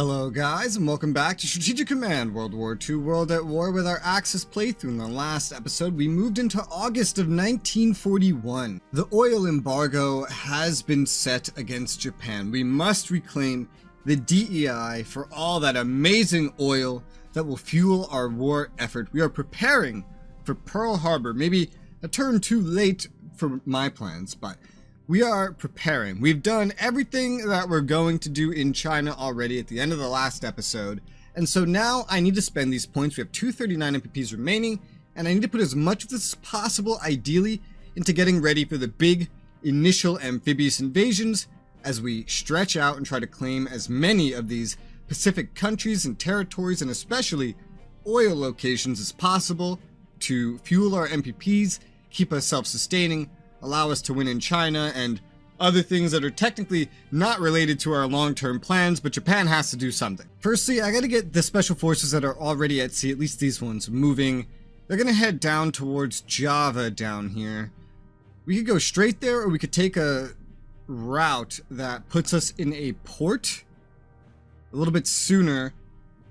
Hello guys, and welcome back to Strategic Command World War II World at War with our Axis playthrough. In the last episode, we moved into August of 1941. The oil embargo has been set against Japan. We must reclaim the DEI for all that amazing oil that will fuel our war effort. We are preparing for Pearl Harbor, maybe a turn too late for my plans, but we are preparing. We've done everything that we're going to do in China already at the end of the last episode. And so now I need to spend these points. We have 239 MPPs remaining, and I need to put as much of this as possible, ideally, into getting ready for the big initial amphibious invasions as we stretch out and try to claim as many of these Pacific countries and territories, and especially oil locations as possible to fuel our MPPs, keep us self-sustaining, allow us to win in China, and other things that are technically not related to our long-term plans, but Japan has to do something. Firstly, I gotta get the special forces that are already at sea, at least these ones, moving. They're gonna head down towards Java down here. We could go straight there, or we could take a route that puts us in a port a little bit sooner,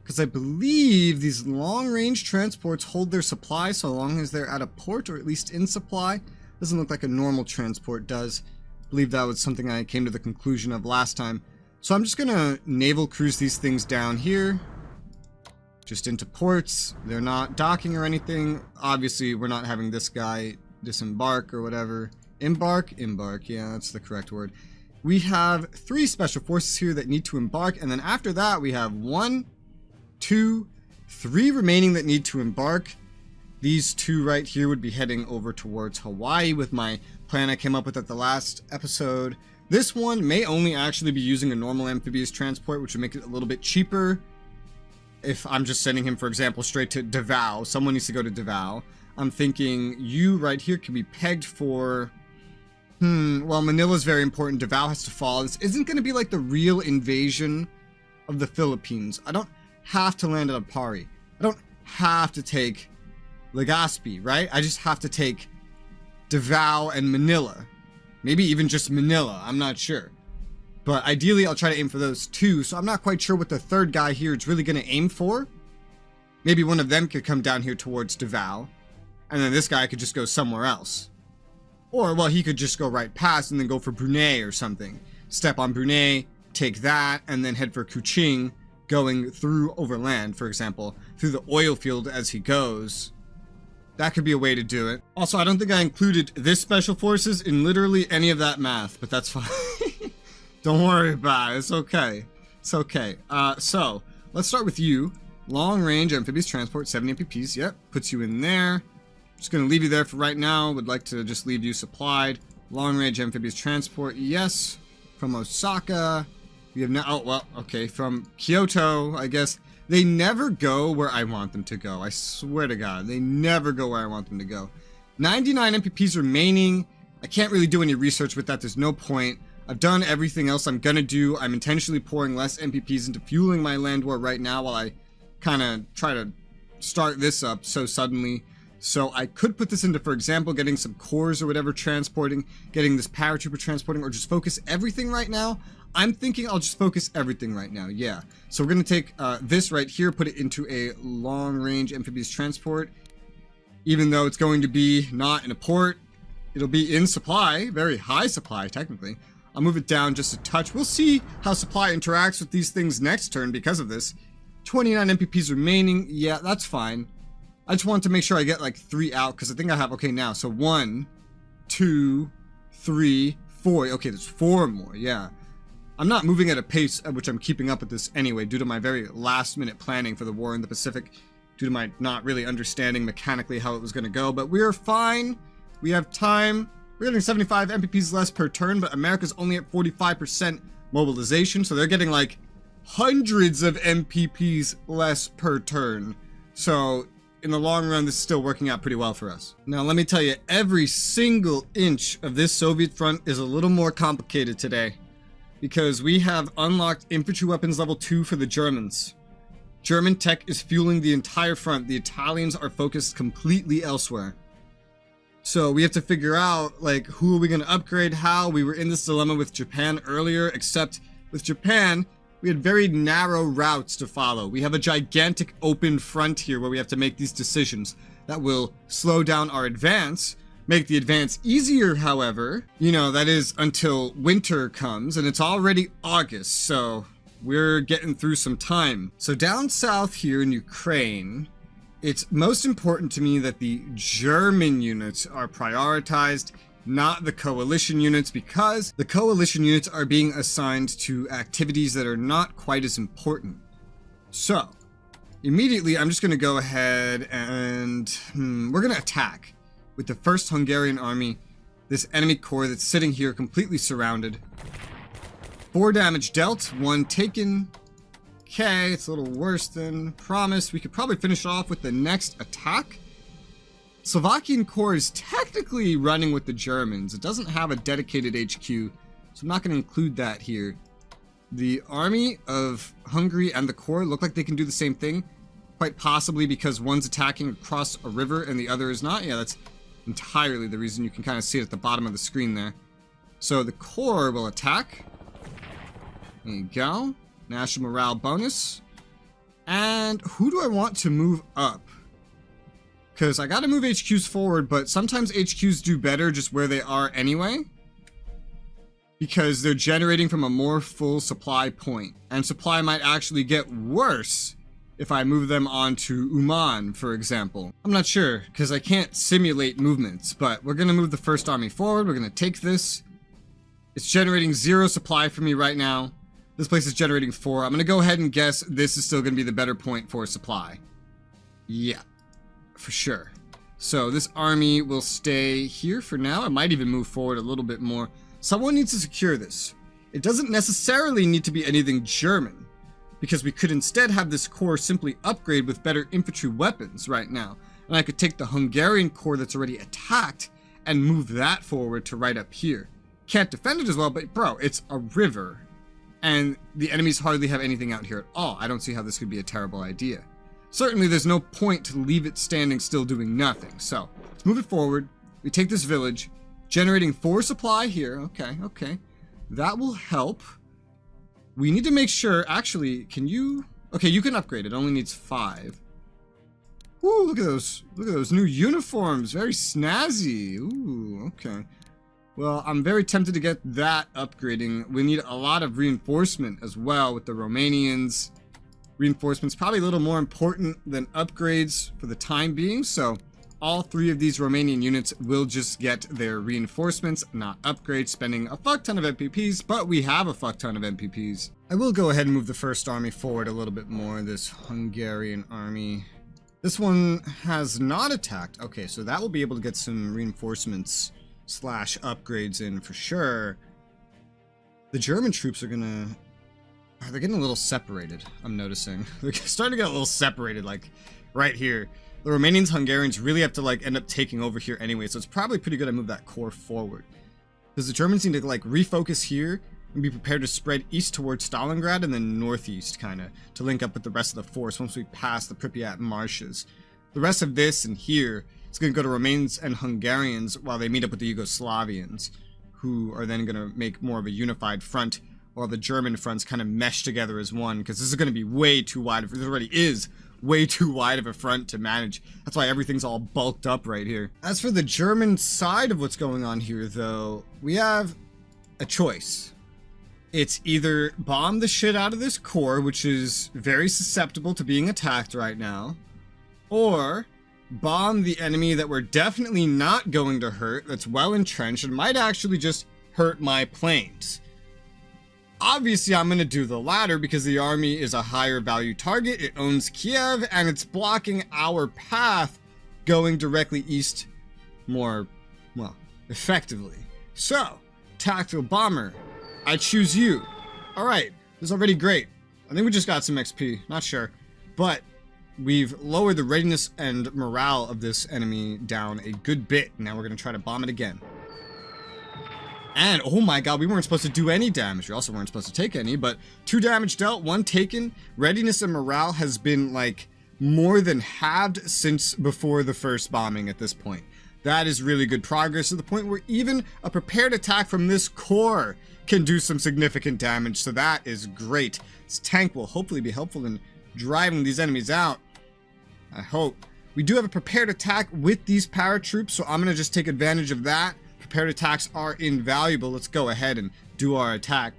because I believe these long-range transports hold their supply so long as they're at a port, or at least in supply. Doesn't look like a normal transport does. I believe that was something I came to the conclusion of last time. So I'm just gonna naval cruise these things down here, just into ports. They're not docking or anything. Obviously, we're not having this guy disembark or whatever. Embark? Embark, yeah, that's the correct word. We have 3 special forces here that need to embark, and then after that we have 1, 2, 3 remaining that need to embark. These 2 right here would be heading over towards Hawaii with my plan I came up with at the last episode. This one may only actually be using a normal amphibious transport, which would make it a little bit cheaper. If I'm just sending him, for example, straight to Davao, someone needs to go to Davao. I'm thinking you right here can be pegged for... well, Manila's very important. Davao has to fall. This isn't going to be like the real invasion of the Philippines. I don't have to land at Apari. I don't have to take Legazpi, right? I just have to take Davao and Manila. Maybe even just Manila, I'm not sure. But ideally, I'll try to aim for those 2, so I'm not quite sure what the third guy here is really going to aim for. Maybe one of them could come down here towards Davao, and then this guy could just go somewhere else. Or, well, he could just go right past and then go for Brunei or something. Step on Brunei, take that, and then head for Kuching, going through overland, for example, through the oil field as he goes. That could be a way to do it. Also, I don't think I included this special forces in literally any of that math, but that's fine. Don't worry about it. It's okay. It's okay. So, let's start with you. Long range amphibious transport, 70 MPPs. Yep, puts you in there. Just going to leave you there for right now. Would like to just leave you supplied. Long range amphibious transport, yes. From Osaka. We have now, oh, well, okay. From Kyoto, I guess. They never go where I want them to go. I swear to God, they never go where I want them to go. 99 MPPs remaining. I can't really do any research with that. There's no point. I've done everything else I'm gonna do. I'm intentionally pouring less MPPs into fueling my land war right now while I kind of try to start this up so suddenly. So I could put this into, for example, getting some cores or whatever transporting, getting this paratrooper transporting, or just focus everything right now. I'm thinking I'll just focus everything right now, yeah. So we're going to take this right here, put it into a long-range amphibious transport. Even though it's going to be not in a port, it'll be in supply, very high supply, technically. I'll move it down just a touch. We'll see how supply interacts with these things next turn because of this. 29 MPPs remaining, yeah, that's fine. I just want to make sure I get like 3 out, because I think I have, okay, now, so 1, 2, 3, 4. Okay, there's 4 more, yeah. I'm not moving at a pace at which I'm keeping up with this anyway, due to my very last-minute planning for the war in the Pacific, due to my not really understanding mechanically how it was going to go, but we're fine. We have time. We're getting 75 MPPs less per turn, but America's only at 45% mobilization, so they're getting like hundreds of MPPs less per turn. So in the long run, this is still working out pretty well for us. Now, let me tell you, every single inch of this Soviet front is a little more complicated today, because we have unlocked infantry weapons level 2 for the Germans. German tech is fueling the entire front. The Italians are focused completely elsewhere. So we have to figure out, like, who are we going to upgrade, how. We were in this dilemma with Japan earlier, except with Japan, We had very narrow routes to follow. We have a gigantic open front here where we have to make these decisions that will slow down our advance, make the advance easier, however. You know, that is until winter comes, and it's already August, so we're getting through some time. So down south here in Ukraine, it's most important to me that the German units are prioritized, not the coalition units, because the coalition units are being assigned to activities that are not quite as important. So immediately I'm just going to go ahead and we're going to attack with the 1st Hungarian army, this enemy corps that's sitting here completely surrounded. 4 damage dealt, 1 taken. Okay, it's a little worse than promised. We could probably finish off with the next attack. Slovakian Corps is technically running with the Germans. It doesn't have a dedicated HQ, so I'm not going to include that here. The army of Hungary and the Corps look like they can do the same thing, quite possibly because one's attacking across a river and the other is not. Yeah, that's entirely the reason. You can kind of see it at the bottom of the screen there. So the Corps will attack. There you go. National morale bonus. And who do I want to move up? Because I gotta move HQs forward, but sometimes HQs do better just where they are anyway, because they're generating from a more full supply point, and supply might actually get worse if I move them onto Uman, for example. I'm not sure, because I can't simulate movements, but we're gonna move the 1st army forward. We're gonna take this. It's generating 0 supply for me right now. This place is generating 4. I'm gonna go ahead and guess this is still gonna be the better point for supply. Yeah. For sure. So this army will stay here for now. It might even move forward a little bit more. Someone needs to secure this. It doesn't necessarily need to be anything German, because we could instead have this corps simply upgrade with better infantry weapons right now. And I could take the Hungarian corps that's already attacked and move that forward to right up here. Can't defend it as well, but bro, it's a river. And the enemies hardly have anything out here at all. I don't see how this could be a terrible idea. Certainly, there's no point to leave it standing still doing nothing. So, let's move it forward. We take this village, generating 4 supply here. Okay. That will help. We need to make sure, actually, can you... Okay, you can upgrade. It only needs 5. Ooh, look at those. Look at those new uniforms. Very snazzy. Ooh, okay. Well, I'm very tempted to get that upgrading. We need a lot of reinforcement as well with the Romanians. Reinforcements probably a little more important than upgrades for the time being, so all 3 of these Romanian units will just get their reinforcements, not upgrades, spending a fuck ton of MPPs, but we have a fuck ton of MPPs. I will go ahead and move the 1st army forward a little bit more, this Hungarian army. This one has not attacked. Okay, so that will be able to get some reinforcements / upgrades in for sure. The German troops are gonna... They're getting a little separated, I'm noticing. They're starting to get a little separated, like, right here. The Romanians, Hungarians really have to, like, end up taking over here anyway, so it's probably pretty good I move that corps forward. Because the Germans need to, like, refocus here and be prepared to spread east towards Stalingrad and then northeast, kind of, to link up with the rest of the force once we pass the Pripyat marshes. The rest of this and here is going to go to Romanians and Hungarians while they meet up with the Yugoslavians, who are then going to make more of a unified front, while the German fronts kind of mesh together as one, because this is going to be way too wide. This already is way too wide of a front to manage. That's why everything's all bulked up right here. As for the German side of what's going on here, though, we have a choice. It's either bomb the shit out of this corps, which is very susceptible to being attacked right now, or bomb the enemy that we're definitely not going to hurt, that's well entrenched, and might actually just hurt my planes. Obviously, I'm going to do the latter because the army is a higher value target, it owns Kiev, and it's blocking our path going directly east more, well, effectively. So, tactical bomber, I choose you. Alright, this is already great. I think we just got some XP, not sure. But we've lowered the readiness and morale of this enemy down a good bit. Now we're going to try to bomb it again. And, oh my god, we weren't supposed to do any damage. We also weren't supposed to take any, but 2 damage dealt, 1 taken. Readiness and morale has been, like, more than halved since before the first bombing at this point. That is really good progress to the point where even a prepared attack from this core can do some significant damage. So that is great. This tank will hopefully be helpful in driving these enemies out. I hope. We do have a prepared attack with these paratroops, so I'm going to just take advantage of that. Prepared attacks are invaluable. Let's go ahead and do our attack.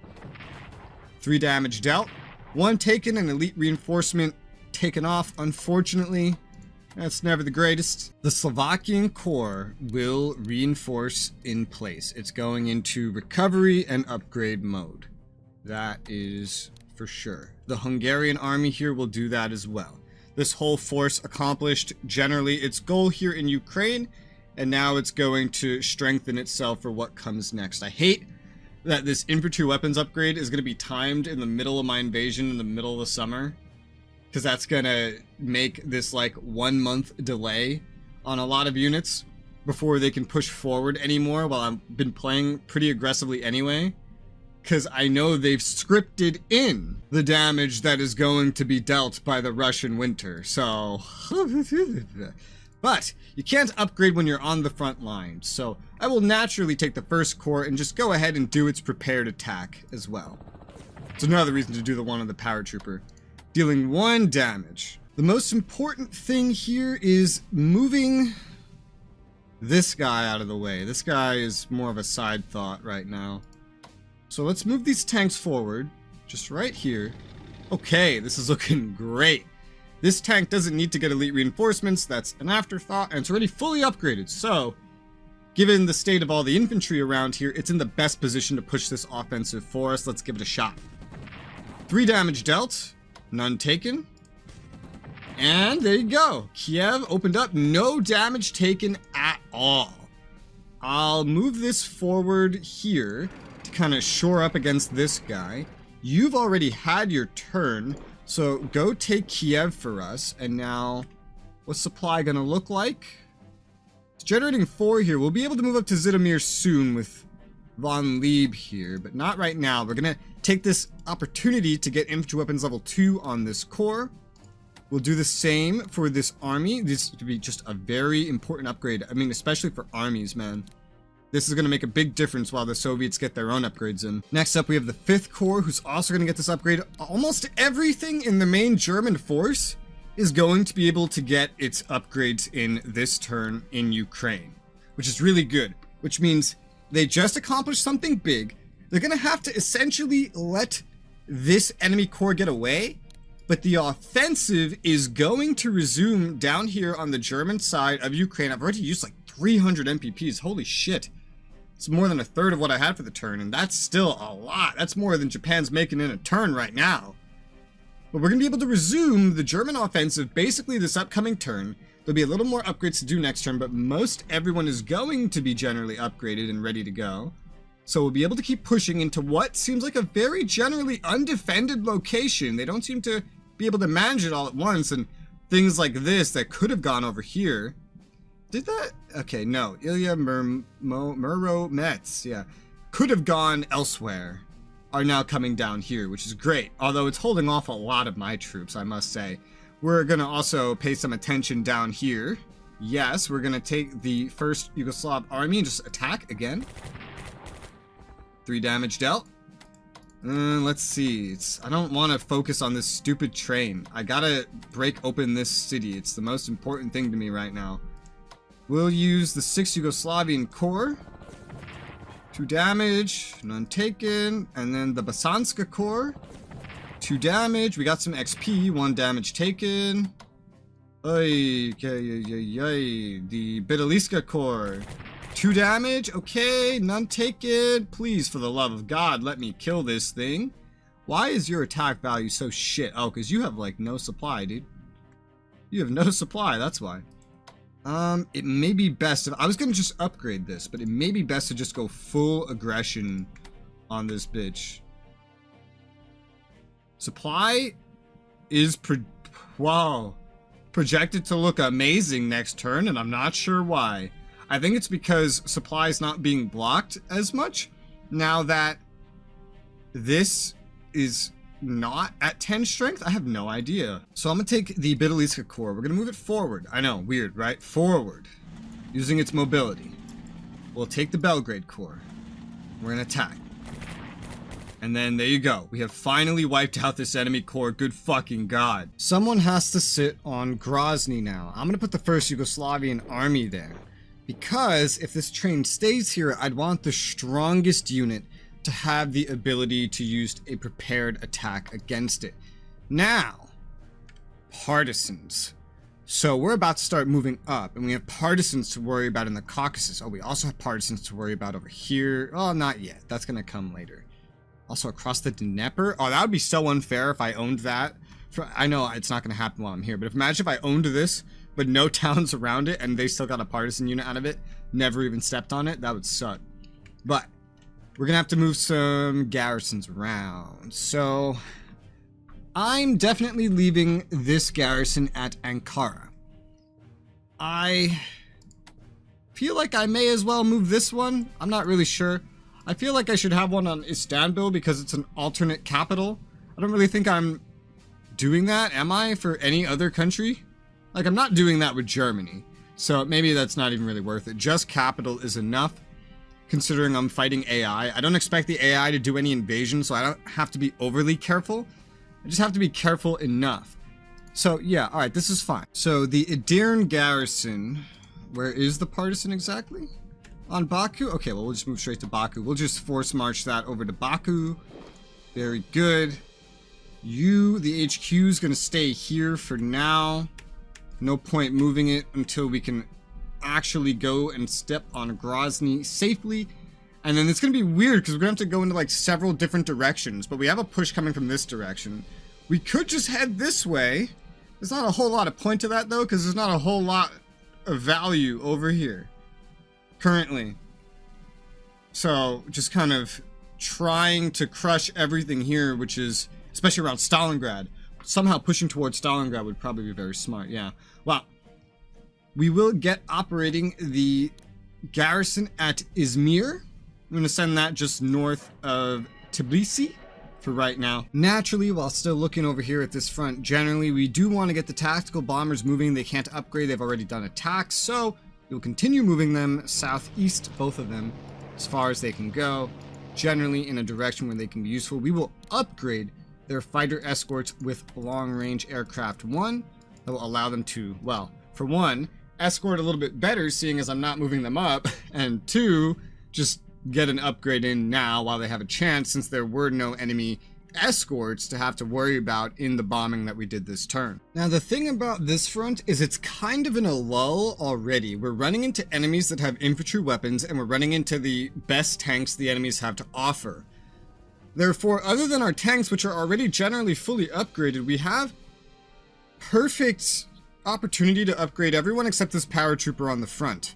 3 damage dealt. 1 taken, and elite reinforcement taken off, unfortunately. That's never the greatest. The Slovakian Corps will reinforce in place. It's going into recovery and upgrade mode. That is for sure. The Hungarian army here will do that as well. This whole force accomplished generally its goal here in Ukraine, and now it's going to strengthen itself for what comes next. I hate that this infantry weapons upgrade is going to be timed in the middle of my invasion in the middle of the summer, because that's going to make this like 1 month delay on a lot of units before they can push forward anymore, while I've been playing pretty aggressively anyway. Because I know they've scripted in the damage that is going to be dealt by the Russian winter, so... But you can't upgrade when you're on the front line, so I will naturally take the first corps and just go ahead and do its prepared attack as well. It's another reason to do the one on the paratrooper. Dealing 1 damage. The most important thing here is moving this guy out of the way. This guy is more of a side thought right now. So let's move these tanks forward, just right here. Okay, this is looking great. This tank doesn't need to get elite reinforcements, that's an afterthought, and it's already fully upgraded. So, given the state of all the infantry around here, it's in the best position to push this offensive for us. Let's give it a shot. 3 damage dealt, none taken. And there you go. Kiev opened up, no damage taken at all. I'll move this forward here to kind of shore up against this guy. You've already had your turn, so go take Kiev for us. And now, what's supply gonna look like? It's generating 4 here. We'll be able to move up to Zhytomyr soon with Von Lieb here, but not right now. We're gonna take this opportunity to get infantry weapons level 2 on this core. We'll do the same for this army. This would be just a very important upgrade. I mean, especially for armies, man. This is going to make a big difference while the Soviets get their own upgrades in. Next up, we have the 5th Corps, who's also going to get this upgrade. Almost everything in the main German force is going to be able to get its upgrades in this turn in Ukraine, which is really good, which means they just accomplished something big. They're going to have to essentially let this enemy corps get away, but the offensive is going to resume down here on the German side of Ukraine. I've already used like 300 MPPs. Holy shit. It's more than a third of what I had for the turn, and that's still a lot. That's more than Japan's making in a turn right now. But we're going to be able to resume the German offensive basically this upcoming turn. There'll be a little more upgrades to do next turn, but most everyone is going to be generally upgraded and ready to go. So we'll be able to keep pushing into what seems like a very generally undefended location. They don't seem to be able to manage it all at once, and things like this that could have gone over here. Did that? Okay, no. Ilya Muromets, yeah. Could have gone elsewhere. Are now coming down here, which is great. Although it's holding off a lot of my troops, I must say. We're going to also pay some attention down here. Yes, we're going to take the 1st Yugoslav army and just attack again. 3 damage dealt. Let's see. I don't want to focus on this stupid train. I gotta break open this city. It's the most important thing to me right now. We'll use the 6th Yugoslavian Corps. 2 damage, none taken. And then the Bosanska Corps. 2 damage. We got some XP, 1 damage taken. The Bitaliska Corps. 2 damage. Okay, none taken. Please, for the love of God, let me kill this thing. Why is your attack value so shit? Oh, because you have, like, no supply, dude. You have no supply, that's why. It may be best if I was gonna just upgrade this, but it may be best to just go full aggression on this bitch. Supply is projected to look amazing next turn, and I'm not sure why. I think it's because supply is not being blocked as much now that this is not at 10 strength. I have no idea. So I'm gonna take the Bitaliska Corps. We're gonna move it forward. I know, weird, right? Forward. using its mobility, will take the Belgrade core. We're gonna attack. And then there you go. We have finally wiped out this enemy core. Good fucking god. Someone has to sit on Grozny now. I'm gonna put the 1st Yugoslavian army there. Because if this train stays here, I'd want the strongest unit to have the ability to use a prepared attack against it. Now, partisans. So we're about to start moving up, and we have partisans to worry about in the Caucasus. Oh, we also have partisans to worry about over here. Oh, not yet. That's gonna come later. Also across the Dnieper. Oh, that would be so unfair if I owned that. I know it's not going to happen while I'm here, but imagine if I owned this, but no towns around it, and they still got a partisan unit out of it, never even stepped on it. That would suck. But we're going to have to move some garrisons around. So I'm definitely leaving this garrison at Ankara. I feel like I may as well move this one. I'm not really sure. I feel like I should have one on Istanbul because it's an alternate capital. I don't really think I'm doing that, am I, for any other country? Like, I'm not doing that with Germany. So maybe that's not even really worth it. Just capital is enough, considering I'm fighting AI. I don't expect the AI to do any invasion, so I don't have to be overly careful. I just have to be careful enough. So, yeah, alright, this is fine. So, the Edirne garrison... Where is the partisan exactly? On Baku? Okay, well, we'll just move straight to Baku. We'll just force march that over to Baku. Very good. The HQ is going to stay here for now. No point moving it until we can actually go and step on Grozny safely. And then it's going to be weird because we're going to have to go into like several different directions. But we have a push coming from this direction. We could just head this way. There's not a whole lot of point to that though, because there's not a whole lot of value over here currently. So just kind of trying to crush everything here, which is especially around Stalingrad. Somehow pushing towards Stalingrad would probably be very smart. Yeah. Well, we will get operating the garrison at Izmir. I'm going to send that just north of Tbilisi for right now. Naturally, while still looking over here at this front, generally we do want to get the tactical bombers moving. They can't upgrade. They've already done attacks. So we'll continue moving them southeast, both of them, as far as they can go, generally in a direction where they can be useful. We will upgrade their fighter escorts with long-range aircraft 1 that will allow them to, well, for one, escort a little bit better, seeing as I'm not moving them up, and 2, just get an upgrade in now while they have a chance, since there were no enemy escorts to have to worry about in the bombing that we did this turn. Now, the thing about this front is it's kind of in a lull already. We're running into enemies that have infantry weapons, and we're running into the best tanks the enemies have to offer. Therefore, other than our tanks, which are already generally fully upgraded, we have perfect opportunity to upgrade everyone except this paratrooper on the front.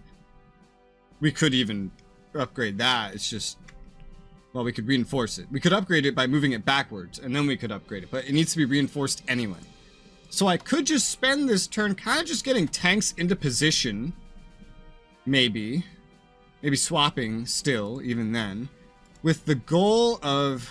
We could even upgrade that. It's just, well, we could reinforce it. We could upgrade it by moving it backwards, and then we could upgrade it, but it needs to be reinforced anyway. So I could just spend this turn kind of just getting tanks into position, maybe swapping still, even then, with the goal of,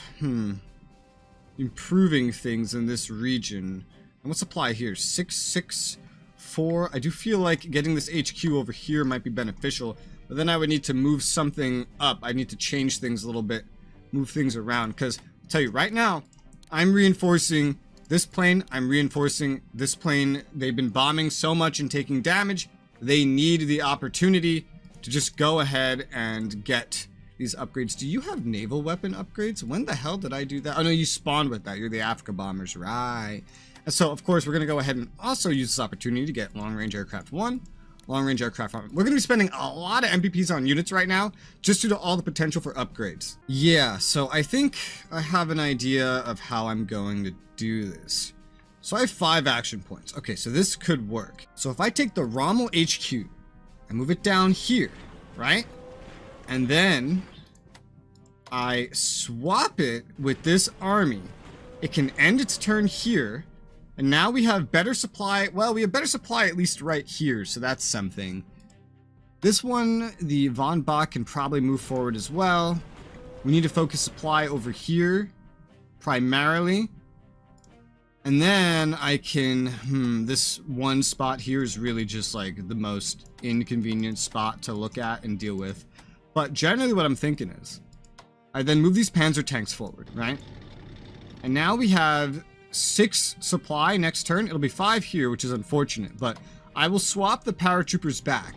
improving things in this region. And what's supply here? 664. I do feel like getting this HQ over here might be beneficial, but then I would need to move something up. I need to change things a little bit, move things around, because I'll tell you right now, I'm reinforcing this plane, I'm reinforcing this plane. They've been bombing so much and taking damage, they need the opportunity to just go ahead and get these upgrades. Do you have naval weapon upgrades? When the hell did I do that? Oh no, you spawned with that. You're the Africa bombers, right? And so, of course, we're going to go ahead and also use this opportunity to get long-range aircraft 1. Long-range aircraft 1. We're going to be spending a lot of MPPs on units right now, just due to all the potential for upgrades. Yeah, so I think I have an idea of how I'm going to do this. So I have 5 action points. Okay, so this could work. So if I take the Rommel HQ and move it down here, right? And then I swap it with this army. It can end its turn here. And now we have better supply. Well, we have better supply at least right here, so that's something. This one, the Von Bach, can probably move forward as well. We need to focus supply over here, primarily. And then I can, this one spot here is really just like the most inconvenient spot to look at and deal with. But generally what I'm thinking is, I then move these panzer tanks forward, right? And now we have 6 supply next turn. It'll be 5 here, which is unfortunate, but I will swap the paratroopers back.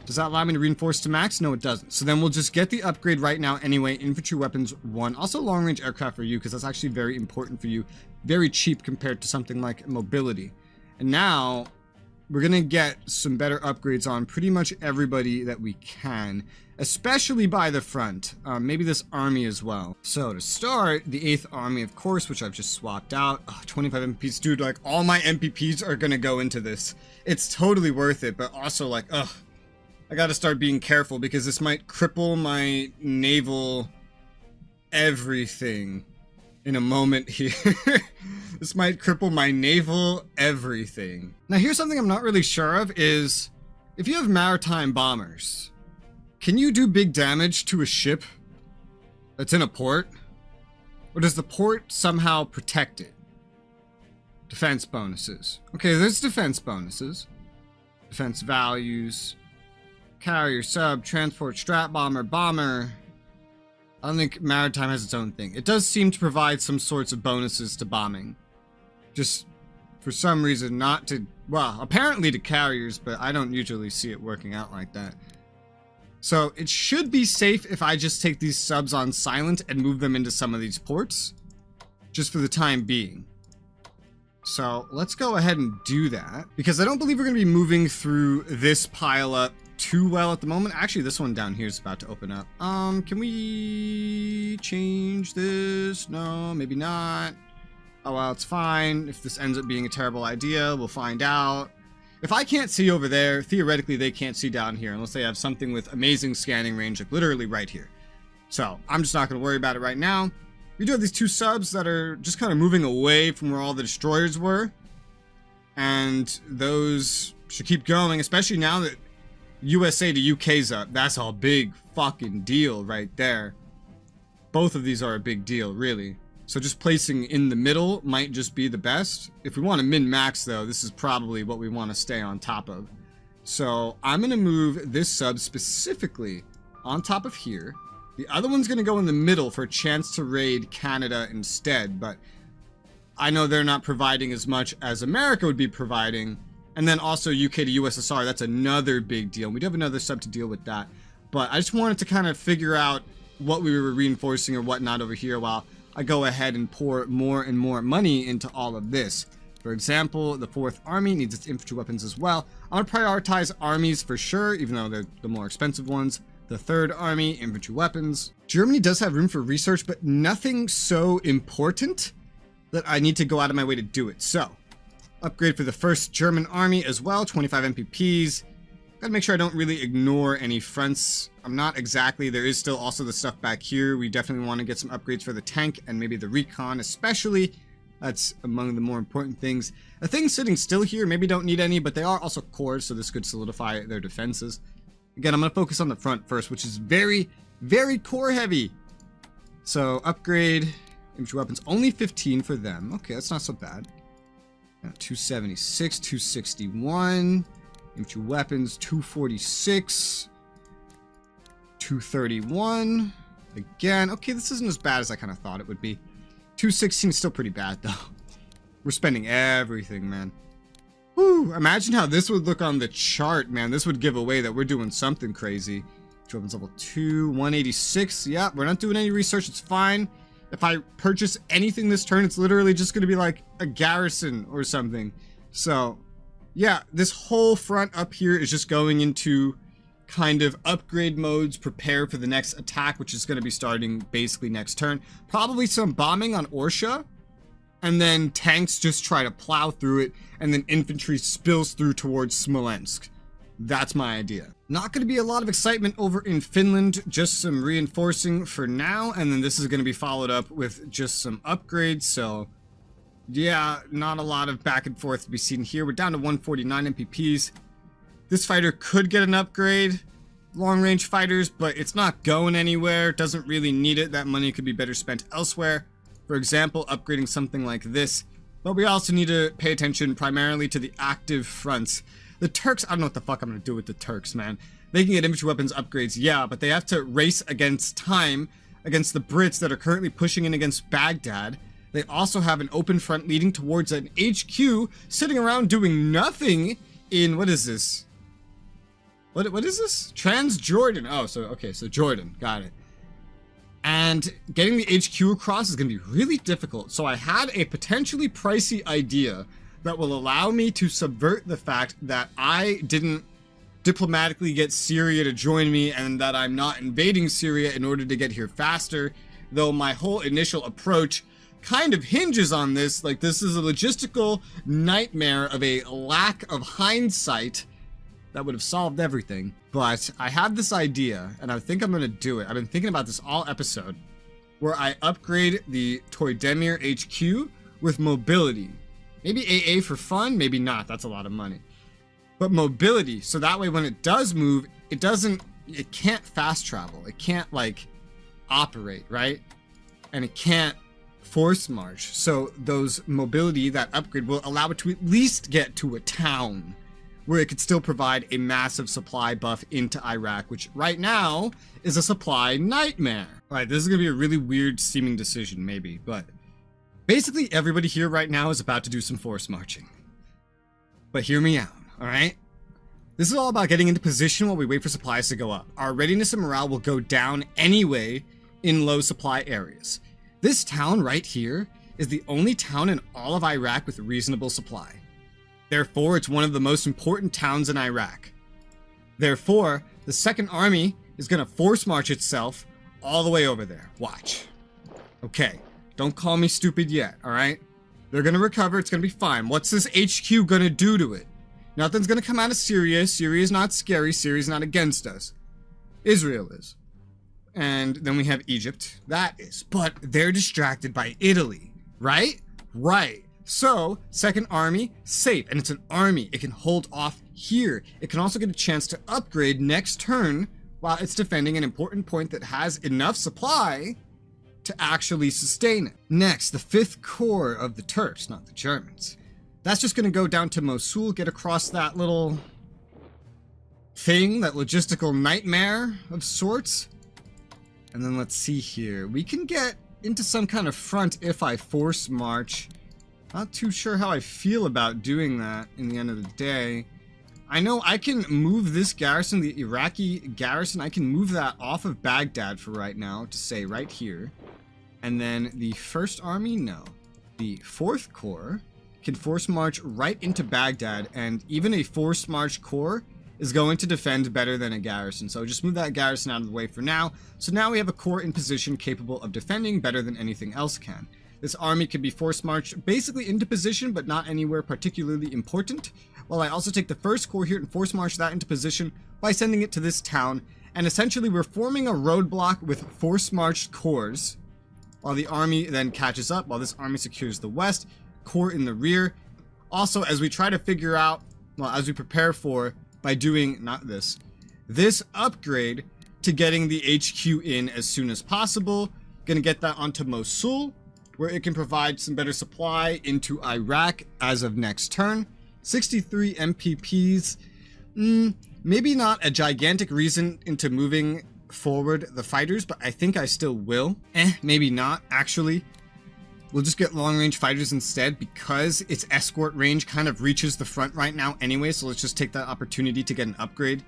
Does that allow me to reinforce to max? No, it doesn't. So then we'll just get the upgrade right now anyway. Infantry weapons 1. Also long range aircraft for you, because that's actually very important for you. Very cheap compared to something like mobility. And now we're going to get some better upgrades on pretty much everybody that we can, especially by the front. Maybe this army as well. So to start, the 8th Army, of course, which I've just swapped out. 25 MPPs. Dude, like all my MPPs are going to go into this. It's totally worth it, but also like, I gotta start being careful because this might cripple my naval everything in a moment here. This might cripple my naval everything. Now here's something I'm not really sure of is, if you have maritime bombers, can you do big damage to a ship that's in a port? Or does the port somehow protect it? Defense bonuses. Okay, there's defense bonuses. Defense values. Carrier, sub, transport, strat bomber, bomber. I don't think maritime has its own thing. It does seem to provide some sorts of bonuses to bombing. Just for some reason not to, well, apparently to carriers, but I don't usually see it working out like that. So it should be safe if I just take these subs on silent and move them into some of these ports, just for the time being. So let's go ahead and do that, because I don't believe we're going to be moving through this pile up too well at the moment. Actually, this one down here is about to open up. Can we change this? No, maybe not. Oh well, it's fine. If this ends up being a terrible idea, we'll find out. If I can't see over there, theoretically they can't see down here unless they have something with amazing scanning range, like literally right here. So I'm just not going to worry about it right now. We do have these 2 subs that are just kind of moving away from where all the destroyers were, and those should keep going, especially now that USA to UK's up. That's a big fucking deal right there. Both of these are a big deal, really. So just placing in the middle might just be the best. If we want to min-max, though, this is probably what we want to stay on top of. So I'm going to move this sub specifically on top of here. The other one's going to go in the middle for a chance to raid Canada instead, but I know they're not providing as much as America would be providing. And then also UK to USSR, that's another big deal. We do have another sub to deal with that. But I just wanted to kind of figure out what we were reinforcing or whatnot over here while I go ahead and pour more and more money into all of this. For example, the 4th Army needs its infantry weapons as well. I'm going to prioritize armies for sure, even though they're the more expensive ones. The 3rd Army, infantry weapons. Germany does have room for research, but nothing so important that I need to go out of my way to do it. So, upgrade for the 1st German Army as well, 25 MPPs. Gotta make sure I don't really ignore any fronts. I'm not exactly, there is still also the stuff back here. We definitely want to get some upgrades for the tank and maybe the recon especially. That's among the more important things. The things sitting still here maybe don't need any, but they are also cores, so this could solidify their defenses. Again, I'm going to focus on the front first, which is very, very core heavy. So, upgrade infantry weapons, only 15 for them. Okay, that's not so bad. 276, 261, infantry weapons, 246, 231, again, okay, this isn't as bad as I kind of thought it would be. 216 is still pretty bad, though. We're spending everything, man. Whew, imagine how this would look on the chart, man. This would give away that we're doing something crazy. Weapons level 2, 186, yeah, we're not doing any research, it's fine. If I purchase anything this turn, it's literally just going to be like a garrison or something. So, yeah, this whole front up here is just going into kind of upgrade modes, prepare for the next attack, which is going to be starting basically next turn. Probably some bombing on Orsha, and then tanks just try to plow through it, and then infantry spills through towards Smolensk. That's my idea. Not going to be a lot of excitement over in Finland, just some reinforcing for now, and then this is going to be followed up with just some upgrades, so yeah, not a lot of back and forth to be seen here. We're down to 149 MPPs. This fighter could get an upgrade, long-range fighters, but it's not going anywhere, doesn't really need it. That money could be better spent elsewhere. For example, upgrading something like this But we also need to pay attention primarily to the active fronts. The Turks, I don't know what the fuck I'm gonna do with the Turks, man. They can get infantry weapons upgrades, yeah, but they have to race against time against the Brits that are currently pushing in against Baghdad. They also have an open front leading towards an HQ sitting around doing nothing in, what is this? What is this? Transjordan. Oh, so Jordan, got it. And getting the HQ across is going to be really difficult. So I had a potentially pricey idea that will allow me to subvert the fact that I didn't diplomatically get Syria to join me and that I'm not invading Syria in order to get here faster. Though my whole initial approach kind of hinges on this. Like, this is a logistical nightmare of a lack of hindsight that would have solved everything. But I have this idea, and I think I'm going to do it. I've been thinking about this all episode, where I upgrade the Toydemir HQ with mobility. Maybe AA for fun, maybe not. That's a lot of money. But mobility, so that way when it does move, it can't fast travel. It can't, like, operate, right? And it can't force march. So those mobility, that upgrade, will allow it to at least get to a town where it could still provide a massive supply buff into Iraq, which right now is a supply nightmare. All right, this is gonna be a really weird seeming decision, maybe, but basically everybody here right now is about to do some force marching. But hear me out, all right? This is all about getting into position while we wait for supplies to go up. Our readiness and morale will go down anyway in low supply areas. This town right here is the only town in all of Iraq with reasonable supply. Therefore, it's one of the most important towns in Iraq. Therefore, the Second Army is going to force march itself all the way over there. Watch. Okay, don't call me stupid yet, alright? They're going to recover, it's going to be fine. What's this HQ going to do to it? Nothing's going to come out of Syria. Syria's not scary. Syria's not against us. Israel is. And then we have Egypt. That is. But they're distracted by Italy, right? Right. So, Second Army, safe. And it's an army. It can hold off here. It can also get a chance to upgrade next turn while it's defending an important point that has enough supply to actually sustain it. Next, the 5th Corps of the Turks, not the Germans. That's just going to go down to Mosul, get across that little thing, that logistical nightmare of sorts. And then let's see here. We can get into some kind of front if I force march. Not too sure how I feel about doing that in the end of the day. I know I can move this garrison, the Iraqi garrison, I can move that off of Baghdad for right now to say right here. And then the 1st Army, no. The 4th Corps can force march right into Baghdad, and even a force march corps is going to defend better than a garrison. So just move that garrison out of the way for now. So now we have a corps in position capable of defending better than anything else can. This army can be force marched basically into position, but not anywhere particularly important. While I also take the 1st Corps here and force march that into position by sending it to this town. And essentially we're forming a roadblock with force marched corps, while the army then catches up, while this army secures the west, corps in the rear. Also, as we try to figure out, well, as we prepare for, by doing, not this upgrade to getting the HQ in as soon as possible. Gonna get that onto Mosul, where it can provide some better supply into Iraq as of next turn. 63 MPPs, maybe not a gigantic reason into moving forward the fighters, but I think I still will. Maybe not, actually. We'll just get long-range fighters instead because its escort range kind of reaches the front right now anyway, so let's just take that opportunity to get an upgrade.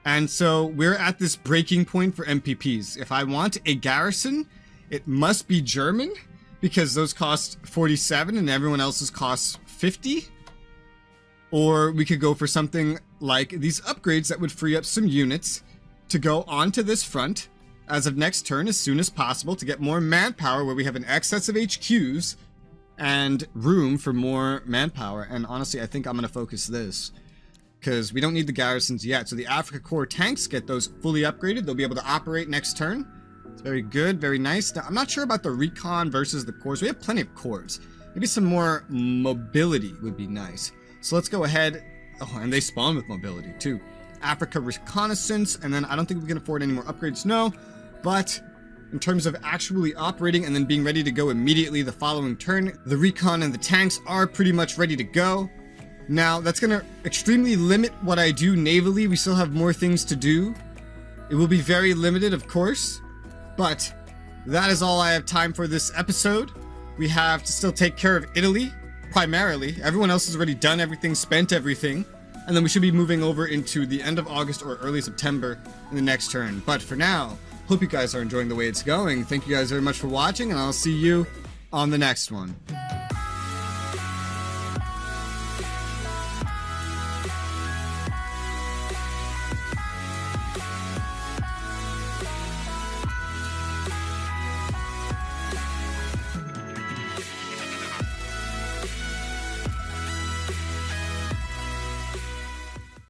And so we're at this breaking point for MPPs. If I want a garrison, it must be German, because those cost 47 and everyone else's costs 50. Or we could go for something like these upgrades that would free up some units to go onto this front as of next turn as soon as possible to get more manpower, where we have an excess of HQs and room for more manpower. And honestly, I think I'm going to focus this because we don't need the garrisons yet. So the Africa Corps tanks, get those fully upgraded. They'll be able to operate next turn. It's very good, very nice. Now, I'm not sure about the recon versus the corps. We have plenty of corps. Maybe some more mobility would be nice. So let's go ahead. Oh, and they spawn with mobility too. Africa reconnaissance, and then I don't think we can afford any more upgrades, no. But in terms of actually operating and then being ready to go immediately the following turn. The recon and the tanks are pretty much ready to go. Now, that's going to extremely limit what I do navally. We still have more things to do. It will be very limited, of course, but that is all I have time for this episode. We have to still take care of Italy, primarily. Everyone else has already done everything, spent everything, and then we should be moving over into the end of August or early September in the next turn. But for now, hope you guys are enjoying the way it's going. Thank you guys very much for watching, and I'll see you on the next one.